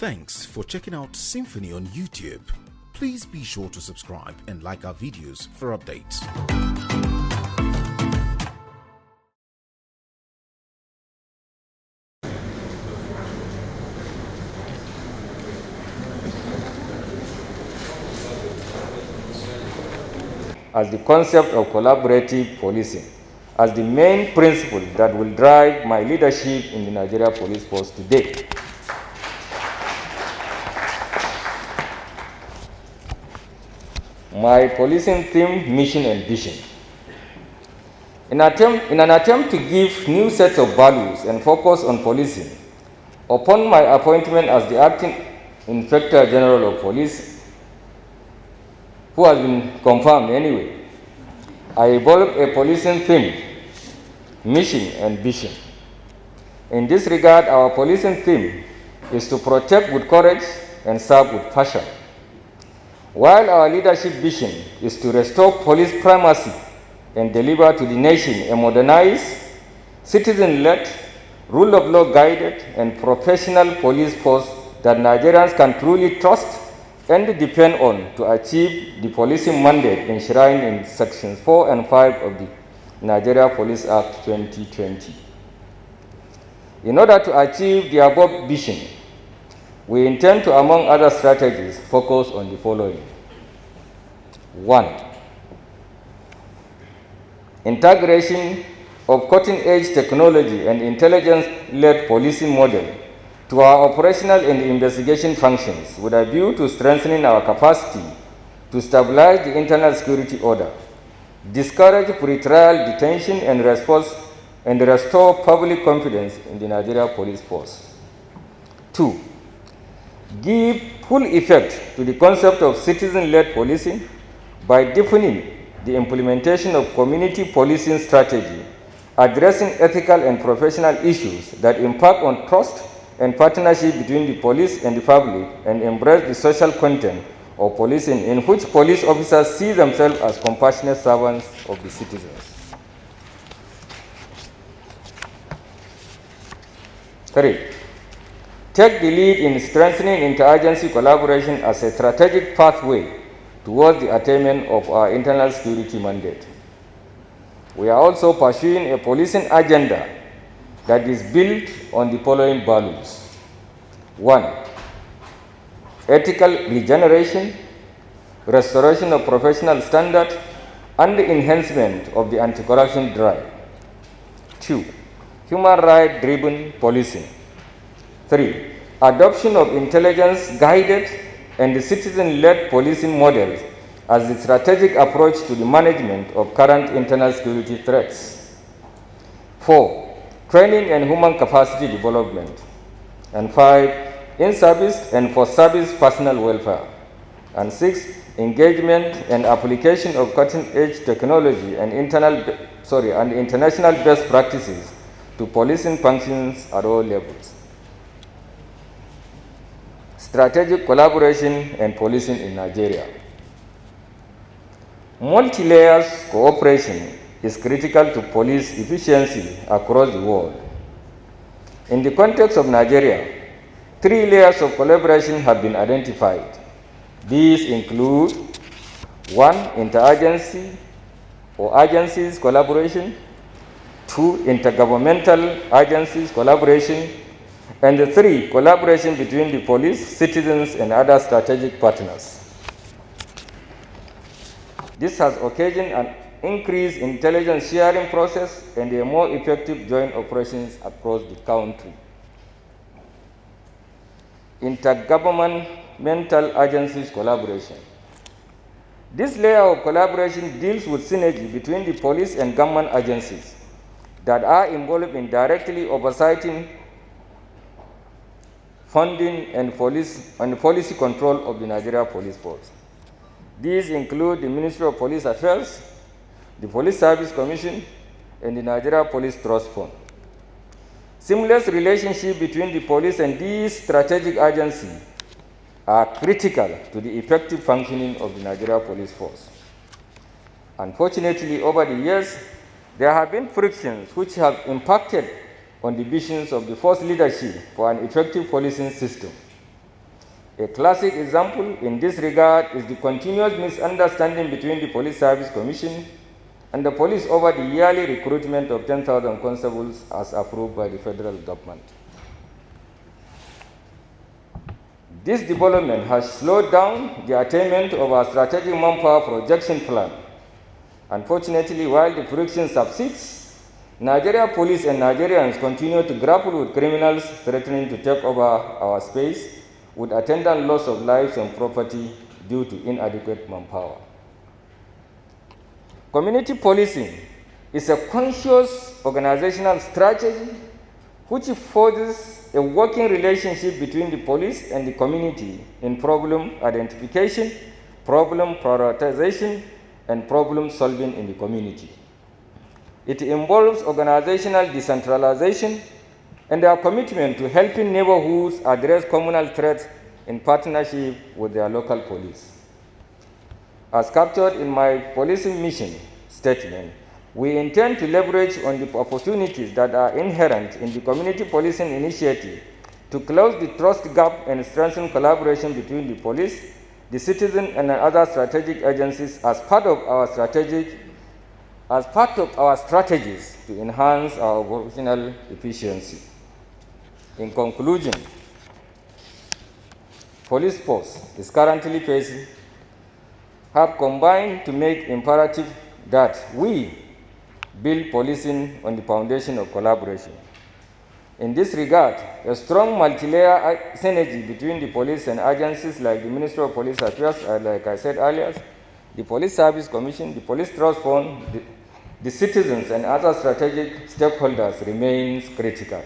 Thanks for checking out Symphony on YouTube. Please be sure to subscribe and like our videos for updates. As the concept of collaborative policing as the main principle that will drive my leadership in the Nigeria Police Force today. My policing theme, mission and vision. In an attempt to give new sets of values and focus on policing, upon my appointment as the Acting Inspector General of Police, who has been confirmed anyway, I evolved a policing theme, mission and vision. In this regard, our policing theme is to protect with courage and serve with passion, while our leadership vision is to restore police primacy and deliver to the nation a modernized, citizen-led, rule of law guided and professional police force that Nigerians can truly trust and depend on to achieve the policing mandate enshrined in Sections 4 and 5 of the Nigeria Police Act 2020. In order to achieve the above vision, we intend to, among other strategies, focus on the following. 1. Integration of cutting-edge technology and intelligence-led policing model to our operational and investigation functions with a view to strengthening our capacity to stabilize the internal security order, discourage pretrial detention and restore public confidence in the Nigeria Police Force. 2. Give full effect to the concept of citizen-led policing by deepening the implementation of community policing strategy, addressing ethical and professional issues that impact on trust and partnership between the police and the public, and embrace the social content of policing in which police officers see themselves as compassionate servants of the citizens. 3. Take the lead in strengthening interagency collaboration as a strategic pathway towards the attainment of our internal security mandate. We are also pursuing a policing agenda that is built on the following values. 1. Ethical regeneration, restoration of professional standards, and the enhancement of the anti-corruption drive. 2. Human right-driven policing. 3. Adoption of intelligence-guided and citizen-led policing models as the strategic approach to the management of current internal security threats. 4. Training and human capacity development. And 5. In-service and for-service personal welfare. And 6. Engagement and application of cutting-edge technology and international best practices to policing functions at all levels. Strategic collaboration and policing in Nigeria. Multi-layers cooperation is critical to police efficiency across the world. In the context of Nigeria, 3 layers of collaboration have been identified. These include 1. Interagency or agencies collaboration, 2. Intergovernmental agencies collaboration, and 3. Collaboration between the police, citizens, and other strategic partners. This has occasioned an increased intelligence sharing process and a more effective joint operations across the country. Intergovernmental agencies collaboration. This layer of collaboration deals with synergy between the police and government agencies that are involved in directly oversighting funding and policy control of the Nigeria Police Force. These include the Ministry of Police Affairs, the Police Service Commission, and the Nigeria Police Trust Fund. Seamless relationship between the police and these strategic agencies are critical to the effective functioning of the Nigeria Police Force. Unfortunately, over the years, there have been frictions which have impacted on the visions of the force leadership for an effective policing system. A classic example in this regard is the continuous misunderstanding between the Police Service Commission and the police over the yearly recruitment of 10,000 constables as approved by the federal government. This development has slowed down the attainment of our strategic manpower projection plan. Unfortunately, while the friction subsists, Nigeria police and Nigerians continue to grapple with criminals threatening to take over our space, with attendant loss of lives and property due to inadequate manpower. Community policing is a conscious organizational strategy which forges a working relationship between the police and the community in problem identification, problem prioritization, and problem solving in the community. It involves organizational decentralization and our commitment to helping neighborhoods address communal threats in partnership with their local police. As captured in my policing mission statement, we intend to leverage on the opportunities that are inherent in the community policing initiative to close the trust gap and strengthen collaboration between the police, the citizen, and other strategic agencies as part of our strategies to enhance our operational efficiency. In conclusion, police force is currently have combined to make imperative that we build policing on the foundation of collaboration. In this regard, a strong multi-layer synergy between the police and agencies like the Ministry of Police Affairs, like I said earlier, the Police Service Commission, the Police Trust Fund, the citizens, and other strategic stakeholders remains critical.